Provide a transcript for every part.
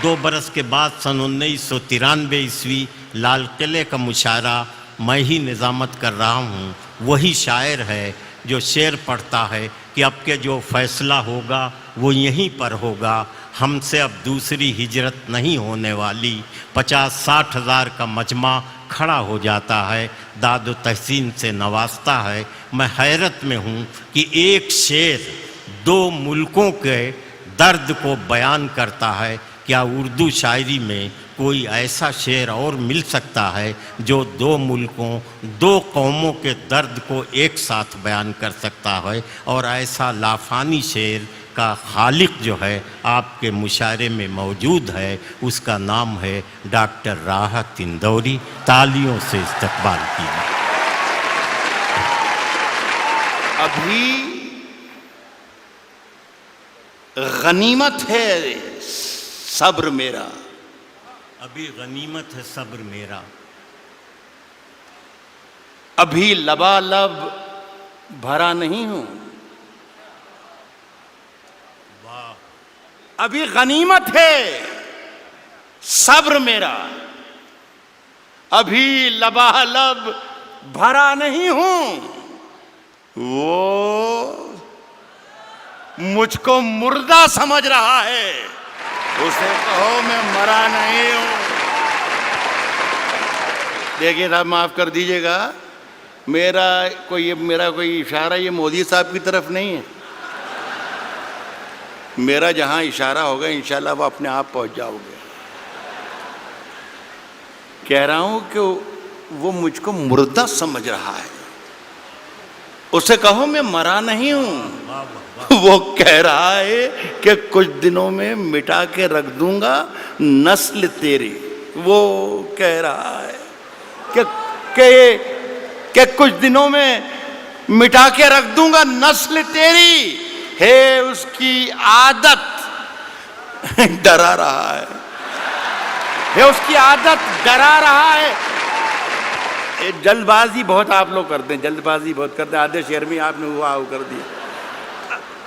2 برس کے بعد سن 1993 عیسوی لال قلعے کا مشاعرہ میں ہی نظامت کر رہا ہوں. وہی شاعر ہے جو شعر پڑھتا ہے کہ اب کے جو فیصلہ ہوگا وہ یہیں پر ہوگا. ہم سے اب دوسری ہجرت نہیں ہونے والی. 50-60 ہزار کا مجمع کھڑا ہو جاتا ہے, داد و تحسین سے نوازتا ہے. میں حیرت میں ہوں کہ ایک شعر 2 ملکوں کے درد کو بیان کرتا ہے. کیا اردو شاعری میں کوئی ایسا شعر اور مل سکتا ہے جو 2 ملکوں 2 قوموں کے درد کو ایک ساتھ بیان کر سکتا ہے؟ اور ایسا لافانی شعر کا خالق جو ہے آپ کے مشاعرے میں موجود ہے, اس کا نام ہے ڈاکٹر راحت اندوری. تالیوں سے استقبال کیجیے. ابھی غنیمت ہے صبر میرا. ابھی غنیمت ہے صبر میرا. ابھی لبالب بھرا نہیں ہوں. واہ. ابھی غنیمت ہے صبر میرا. ابھی لبالب بھرا نہیں ہوں. وہ مجھ کو مردہ سمجھ رہا ہے, اسے کہو میں مرا نہیں ہوں. دیکھیے صاحب معاف کر دیجئے گا, میرا کوئی اشارہ یہ مودی صاحب کی طرف نہیں ہے. میرا جہاں اشارہ ہوگا انشاءاللہ وہ اپنے آپ پہنچ جاؤ گے. کہہ رہا ہوں کہ وہ مجھ کو مردہ سمجھ رہا ہے, اسے کہو میں مرا نہیں ہوں. وہ کہہ رہا ہے کہ کچھ دنوں میں مٹا کے رکھ دوں گا نسل تیری. وہ کہہ رہا ہے کہ کچھ دنوں میں مٹا کے رکھ دوں گا نسل تیری. ہے اس کی عادت ڈرا رہا ہے. ہے اس کی عادت ڈرا رہا ہے. جلد بازی بہت آپ لوگ کرتے ہیں, جلد بازی بہت کرتے ہیں. آدھے شعر میں آپ نے ہوا کر دیا.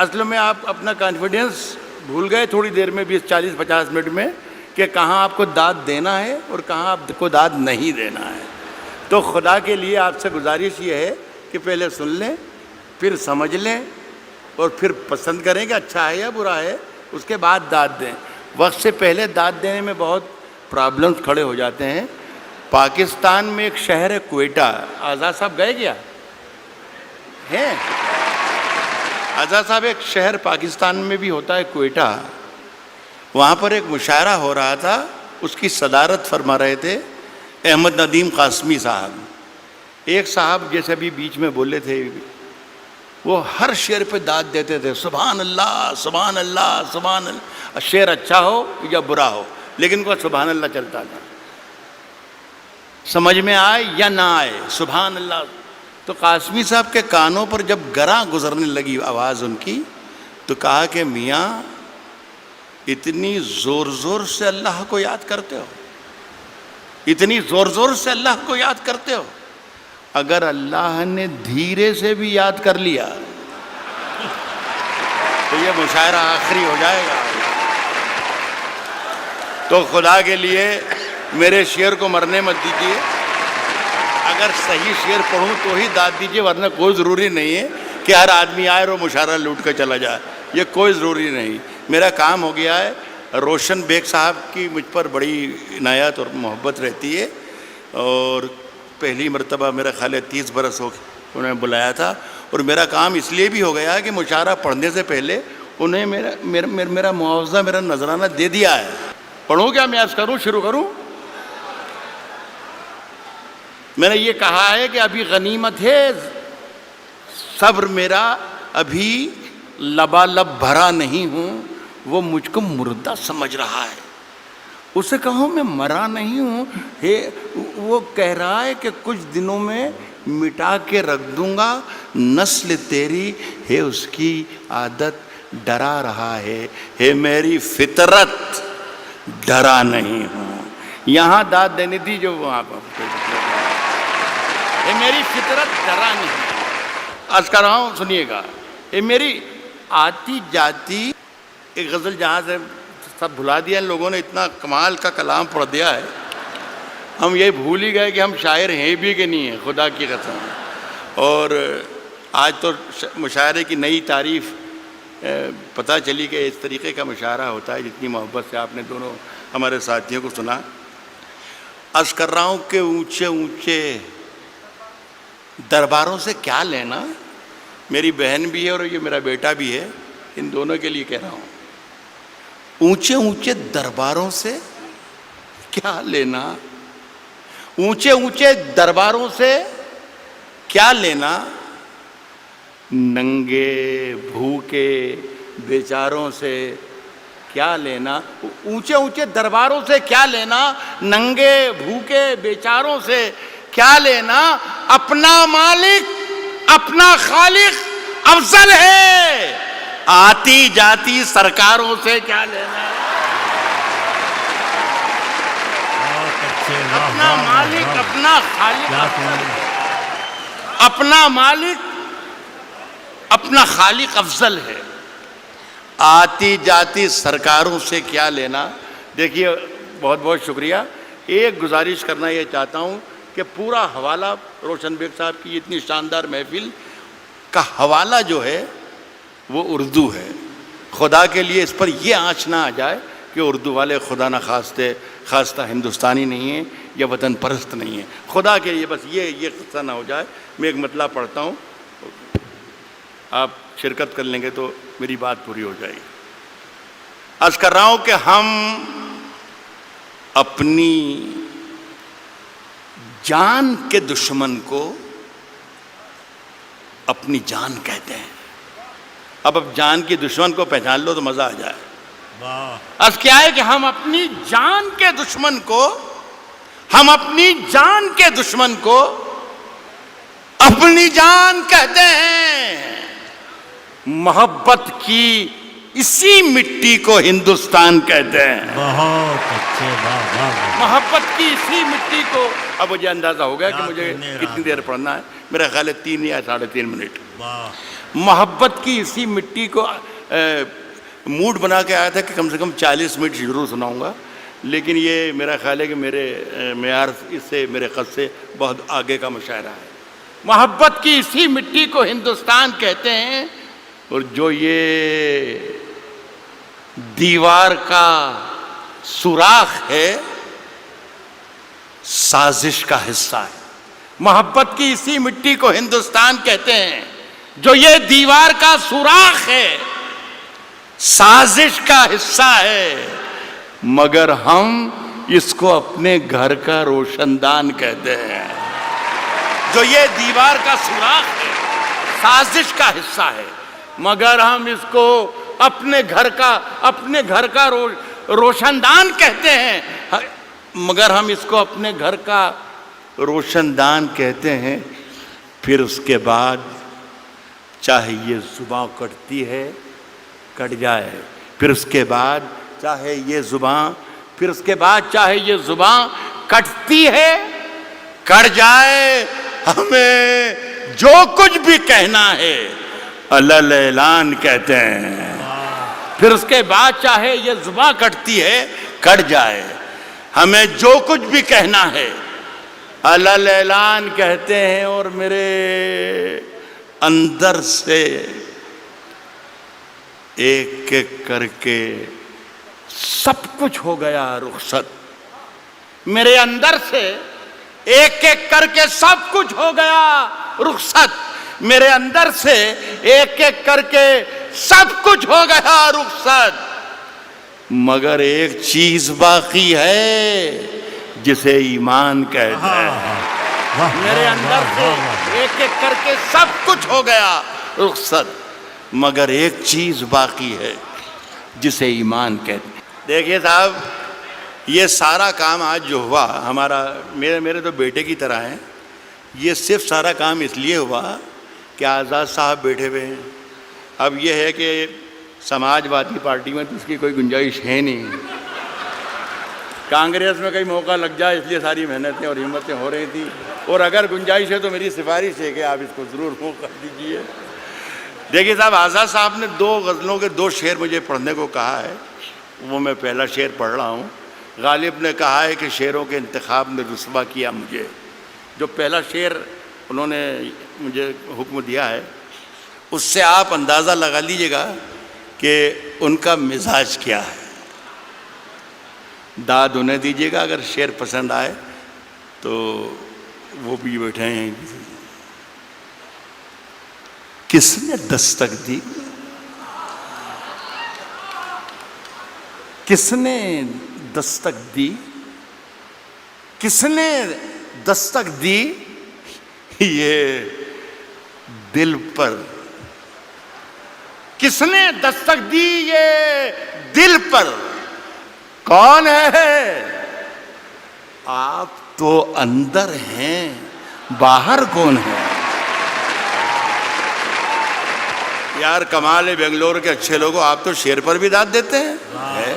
اصل میں آپ اپنا کانفیڈنس بھول گئے تھوڑی دیر میں, 20-40-50 منٹ میں, کہ کہاں آپ کو داد دینا ہے اور کہاں آپ کو داد نہیں دینا ہے. تو خدا کے لیے آپ سے گزارش یہ ہے کہ پہلے سن لیں, پھر سمجھ لیں, اور پھر پسند کریں کہ اچھا ہے یا برا ہے, اس کے بعد داد دیں. وقت سے پہلے داد دینے میں بہت پرابلمز کھڑے ہو جاتے ہیں. پاکستان میں ایک شہر ہے کوئٹہ. آزاد صاحب گئے کیا ہیں؟ آزاد صاحب, ایک شہر پاکستان میں بھی ہوتا ہے کوئٹہ. وہاں پر ایک مشاعرہ ہو رہا تھا, اس کی صدارت فرما رہے تھے احمد ندیم قاسمی صاحب. ایک صاحب جیسے ابھی بیچ میں بولے تھے, وہ ہر شعر پہ داد دیتے تھے, سبحان اللہ سبحان اللہ سبحان اللہ. شعر اچھا ہو یا برا ہو, لیکن وہ سبحان اللہ چلتا تھا. سمجھ میں آئے یا نہ آئے, سبحان اللہ. تو قاسمی صاحب کے کانوں پر جب گراں گزرنے لگی آواز ان کی, تو کہا کہ میاں اتنی زور زور سے اللہ کو یاد کرتے ہو, اتنی زور زور سے اللہ کو یاد کرتے ہو, اگر اللہ نے دھیرے سے بھی یاد کر لیا تو یہ مشاعرہ آخری ہو جائے گا. تو خدا کے لیے میرے شعر کو مرنے مت دیجیے. اگر صحیح شعر پڑھوں تو ہی داد دیجیے, ورنہ کوئی ضروری نہیں ہے کہ ہر آدمی آئے اور مشاعرہ لوٹ کر چلا جائے. یہ کوئی ضروری نہیں. میرا کام ہو گیا ہے. روشن بیگ صاحب کی مجھ پر بڑی عنایت اور محبت رہتی ہے, اور پہلی مرتبہ میرا خیال ہے 30 برس ہو انہوں نے بلایا تھا. اور میرا کام اس لیے بھی ہو گیا کہ مشاعرہ پڑھنے سے پہلے انہیں میرا معاوضہ, میرا نذرانہ دے دیا ہے. پڑھوں کیا میں عرض کروں, شروع کروں؟ میں نے یہ کہا ہے کہ ابھی غنیمت ہے صبر میرا, ابھی لبالب بھرا نہیں ہوں. وہ مجھ کو مردہ سمجھ رہا ہے, اسے کہوں میں مرا نہیں ہوں. وہ کہہ رہا ہے کہ کچھ دنوں میں مٹا کے رکھ دوں گا نسل تیری. ہے اس کی عادت ڈرا رہا ہے. ہے میری فطرت ڈرا نہیں ہوں. یہاں داد دینی تھی جو وہاں پر. اے میری فطرت ڈرا نہیں. عرض کر رہا ہوں, سنیے گا. اے میری آتی جاتی, ایک غزل جہاں سے سب بھلا دیا ان لوگوں نے، اتنا کمال کا کلام پڑھ دیا ہے، ہم یہ بھول ہی گئے کہ ہم شاعر ہیں بھی کہ نہیں ہیں، خدا کی قسم۔ اور آج تو مشاعرے کی نئی تعریف پتہ چلی کہ اس طریقے کا مشاعرہ ہوتا ہے، جتنی محبت سے آپ نے دونوں ہمارے ساتھیوں کو سنا۔ عرض کر رہا ہوں کہ اونچے اونچے درباروں سے کیا لینا، میری بہن بھی ہے اور یہ میرا بیٹا بھی ہے، ان دونوں کے لیے کہہ رہا ہوں، اونچے اونچے درباروں سے کیا لینا، اونچے اونچے درباروں سے کیا لینا، ننگے بھوکے بیچاروں سے کیا لینا، اونچے اونچے درباروں سے کیا لینا، ننگے بھوکے بیچاروں سے کیا لینا، اپنا مالک اپنا خالق افضل ہے، آتی جاتی سرکاروں سے کیا لینا، اپنا مالک اپنا خالق، اپنا مالک اپنا خالق افضل ہے، آتی جاتی سرکاروں سے کیا لینا۔ دیکھیے بہت بہت شکریہ۔ ایک گزارش کرنا یہ چاہتا ہوں کہ پورا حوالہ روشن بیگ صاحب کی اتنی شاندار محفل کا حوالہ جو ہے وہ اردو ہے۔ خدا کے لیے اس پر یہ آنچ نہ آ جائے کہ اردو والے خدا نہ خواستہ ہندوستانی نہیں ہیں یا وطن پرست نہیں ہیں، خدا کے لیے بس یہ قصہ نہ ہو جائے۔ میں ایک مطلب پڑھتا ہوں، آپ شرکت کر لیں گے تو میری بات پوری ہو جائے گی۔ عرض کر رہا ہوں کہ ہم اپنی جان کے دشمن کو اپنی جان کہتے ہیں۔ اب جان کی دشمن کو پہچان لو تو مزہ آ جائے۔ عرض کیا ہے کہ ہم اپنی جان کے دشمن کو، ہم اپنی جان کے دشمن کو اپنی جان کہتے ہیں، محبت کی اسی مٹی کو ہندوستان کہتے ہیں۔ بہت اچھے، محبت کی اسی مٹی کو، اب مجھے اندازہ ہو گیا کہ مجھے کتنی دیر پڑھنا ہے، میرا خیال ہے 3 یا 3.5 منٹ۔ محبت کی اسی مٹی کو موڈ بنا کے آیا تھا کہ کم سے کم 40 منٹ ضرور سناؤں گا، لیکن یہ میرا خیال ہے کہ میرے معیار اس سے، میرے قد سے بہت آگے کا مشاعرہ ہے۔ محبت کی اسی مٹی کو ہندوستان کہتے ہیں، اور جو یہ دیوار کا سوراخ ہے سازش کا حصہ ہے۔ محبت کی اسی مٹی کو ہندوستان کہتے ہیں، جو یہ دیوار کا سوراخ ہے سازش کا حصہ ہے، مگر ہم اس کو اپنے گھر کا روشن دان کہتے ہیں۔ جو یہ دیوار کا سوراخ ہے سازش کا حصہ ہے، مگر ہم اس کو اپنے گھر کا روشن دان کہتے ہیں، مگر ہم اس کو اپنے گھر کا روشن دان کہتے ہیں۔ پھر اس کے بعد چاہے یہ زباں کٹتی ہے کٹ جائے، پھر اس کے بعد چاہے یہ زباں کٹتی ہے کٹ جائے، ہمیں جو کچھ بھی کہنا ہے علل اعلان کہتے ہیں۔ پھر اس کے بعد چاہے یہ زباں کٹتی ہے کٹ جائے، ہمیں جو کچھ بھی کہنا ہے علل اعلان کہتے ہیں۔ اور میرے اندر سے ایک ایک کر کے سب کچھ ہو گیا رخصت، میرے اندر سے ایک ایک کر کے سب کچھ ہو گیا رخصت، میرے اندر سے ایک ایک کر کے سب کچھ ہو گیا رخصت، مگر ایک چیز باقی ہے جسے ایمان کہتے ہیں۔ میرے اندر سے ایک ایک کر کے سب کچھ ہو گیا رخصت، مگر ایک چیز باقی ہے جسے ایمان کہتے ہیں۔ دیکھیے صاحب، یہ سارا کام آج جو ہوا ہمارا، میرے تو بیٹے کی طرح ہیں، یہ صرف سارا کام اس لیے ہوا کہ آزاد صاحب بیٹھے ہوئے ہیں۔ اب یہ ہے کہ سماج وادی پارٹی میں تو اس کی کوئی گنجائش ہے نہیں، کانگریس میں کئی موقع لگ جائے، اس لیے ساری محنتیں اور ہمتیں ہو رہی تھیں، اور اگر گنجائش ہے تو میری سفارش ہے کہ آپ اس کو ضرور موقع دیجیے۔ دیکھیے صاحب، آزاد صاحب نے 2 غزلوں کے 2 شعر مجھے پڑھنے کو کہا ہے، وہ میں پہلا شعر پڑھ رہا ہوں. غالب نے کہا ہے کہ شعروں کے انتخاب نے رسوا کیا مجھے. جو پہلا شعر انہوں نے مجھے حکم دیا ہے اس سے آپ اندازہ لگا لیجئے گا کہ ان کا مزاج کیا ہے. داد انہیں دیجئے گا اگر شعر پسند آئے تو وہ بھی بیٹھے ہیں. کس نے دستک دی؟ کس نے دستک دی؟ کس نے دستک دی یہ دل پر؟ کس نے دستک دی یہ دل پر؟ کون ہے؟ آپ تو اندر ہیں، باہر کون ہے؟ یار کمال ہے بنگلور کے اچھے لوگوں، آپ تو شعر پر بھی داد دیتے ہیں.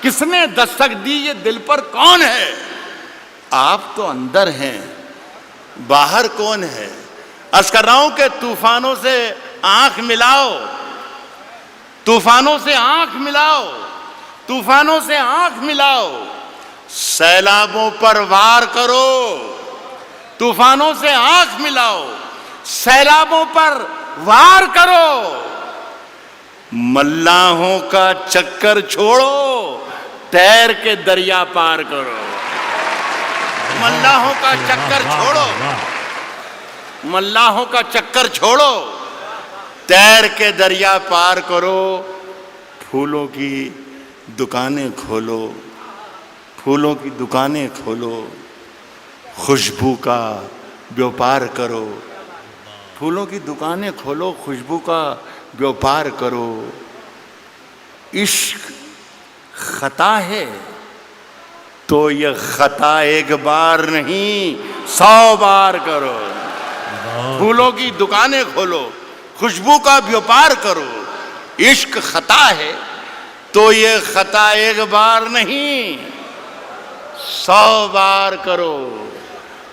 کس نے دستک دی یہ دل پر؟ کون ہے؟ آپ تو اندر ہیں، باہر کون ہے؟ عرض کر رہا ہوں کہ طوفانوں سے آنکھ ملاؤ، طوفانوں سے آنکھ ملاؤ، طوفانوں سے آنکھ ملاؤ، سیلابوں پر وار کرو. طوفانوں سے آنکھ ملاؤ، سیلابوں پر وار کرو. ملاحوں کا چکر چھوڑو، تیر کے دریا پار کرو. ملاحوں کا چکر چھوڑو، ملاحوں کا چکر چھوڑو، تیر کے دریا پار کرو. پھولوں کی دکانیں کھولو، پھولوں کی دکانیں کھولو، خوشبو کا بیوپار کرو. پھولوں کی دکانیں کھولو، خوشبو کا بیوپار کرو. عشق خطا ہے تو یہ خطا ایک بار نہیں 100 بار کرو. پھولوں کی دکانیں کھولو، خوشبو کا بیوپار کرو. عشق خطا ہے تو یہ خطا ایک بار نہیں 100 بار کرو.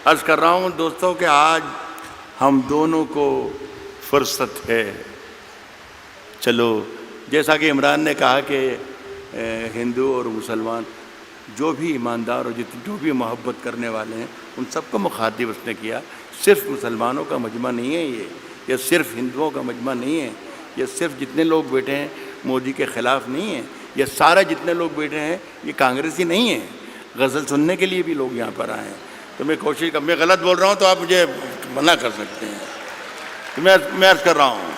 عرض کر رہا ہوں دوستوں کہ آج ہم دونوں کو فرصت ہے. چلو جیسا کہ عمران نے کہا کہ ہندو اور مسلمان جو بھی ایماندار اور جو بھی محبت کرنے والے ہیں ان سب کو مخاطب اس نے کیا. صرف مسلمانوں کا مجمع نہیں ہے یہ صرف ہندوؤں کا مجمع نہیں ہے، یہ صرف جتنے لوگ بیٹھے ہیں مودی کے خلاف نہیں ہے، یہ سارے جتنے لوگ بیٹھے ہیں یہ کانگریسی نہیں ہیں. غزل سننے کے لیے بھی لوگ یہاں پر آئے ہیں. تو میں کوشش میں غلط بول رہا ہوں تو آپ مجھے منع کر سکتے ہیں. تو میں عرض کر رہا ہوں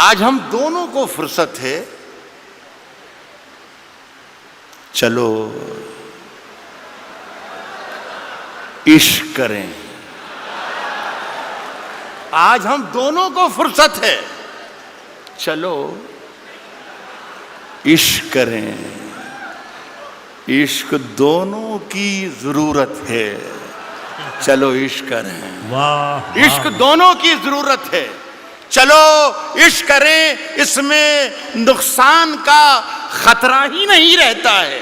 آج ہم دونوں کو فرصت ہے. چلو عشق کریں. آج ہم دونوں کو فرصت ہے. چلو عشق کریں. عشق دونوں کی ضرورت ہے. چلو عشق کریں. عشق دونوں کی ضرورت ہے. چلو عشق کریں. اس میں نقصان کا خطرہ ہی نہیں رہتا ہے.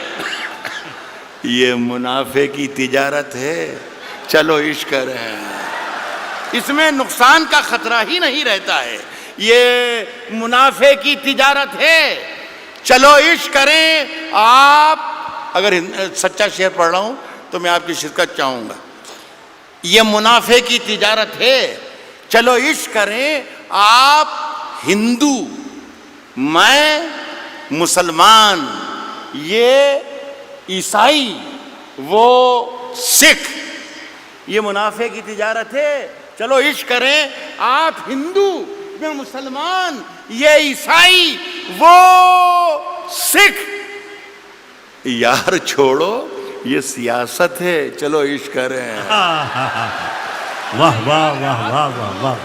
یہ منافع کی تجارت ہے. چلو عشق کریں. اس میں نقصان کا خطرہ ہی نہیں رہتا ہے. یہ منافع کی تجارت ہے. چلو عشق کریں. آپ اگر سچا شعر پڑھ رہا ہوں تو میں آپ کی شرکت چاہوں گا. یہ منافع کی تجارت ہے. چلو عشق کریں. آپ ہندو، میں مسلمان، یہ عیسائی، وہ سکھ. یہ منافع کی تجارت ہے. چلو عشق کریں. آپ ہندو، میں مسلمان، یہ عیسائی، وہ سکھ. یار چھوڑو یہ سیاست ہے. چلو عشق کریں. واہ واہ واہ واہ واہ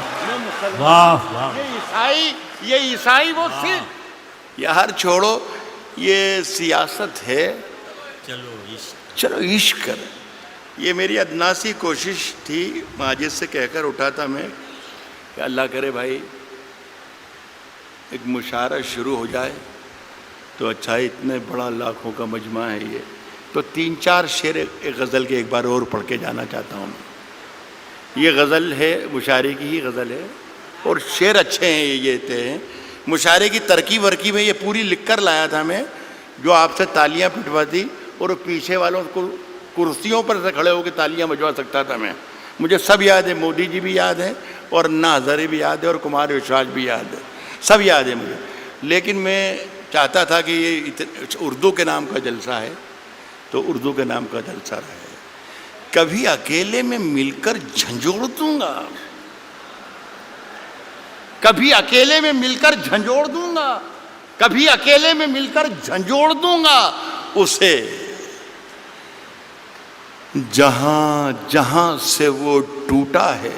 واہ واہ. یہ عیسائی وہ سکھ. یار چھوڑو یہ سیاست ہے. چلو عشق کریں. یہ میری ادناسی کوشش تھی. ماجد سے کہہ کر اٹھا تھا میں کہ اللہ کرے بھائی ایک مشاعرہ شروع ہو جائے تو اچھا. اتنے بڑا لاکھوں کا مجمع ہے یہ. تو 3-4 شعر ایک غزل کے ایک بار اور پڑھ کے جانا چاہتا ہوں. یہ غزل ہے، مشاعرے کی ہی غزل ہے اور شعر اچھے ہیں. یہ تھے مشاعرے کی ترکیب ورکی میں یہ پوری لکھ کر لایا تھا میں، جو آپ سے تالیاں پٹواتی اور پیچھے والوں کو کرسیوں پر سے کھڑے ہو کے تالیاں بجوا سکتا تھا میں. مجھے سب یاد ہے، مودی جی بھی یاد ہے اور انا ہزارے بھی یاد ہے اور کمار وشواس بھی یاد ہے، سب یاد ہے مجھے. لیکن میں چاہتا تھا کہ یہ اردو کے نام کا جلسہ ہے تو اردو کے نام کا جلسہ رہے. کبھی اکیلے میں مل کر جھنجھوڑ دوں گا، کبھی اکیلے میں مل کر جھنجھوڑ دوں گا، کبھی اکیلے میں مل کر جھنجھوڑ دوں گا اسے، جہاں جہاں سے وہ ٹوٹا ہے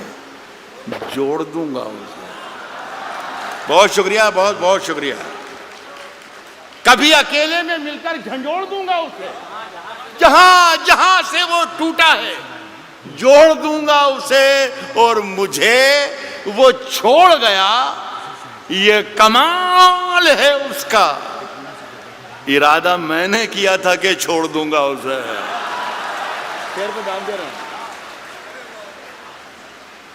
جوڑ دوں گا اسے. بہت شکریہ، بہت بہت شکریہ. کبھی اکیلے میں مل کر جھنجھوڑ دوں گا اسے، جہاں جہاں سے وہ ٹوٹا ہے جوڑ دوں گا اسے، اور مجھے وہ چھوڑ گیا یہ کمال ہے اس کا، ارادہ میں نے کیا تھا کہ چھوڑ دوں گا اسے. شعر پہ دام دے رہا ہوں.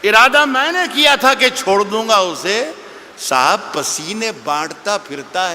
ارادہ میں نے کیا تھا کہ چھوڑ دوں گا اسے، صاحب پسینے بانٹتا پھرتا ہے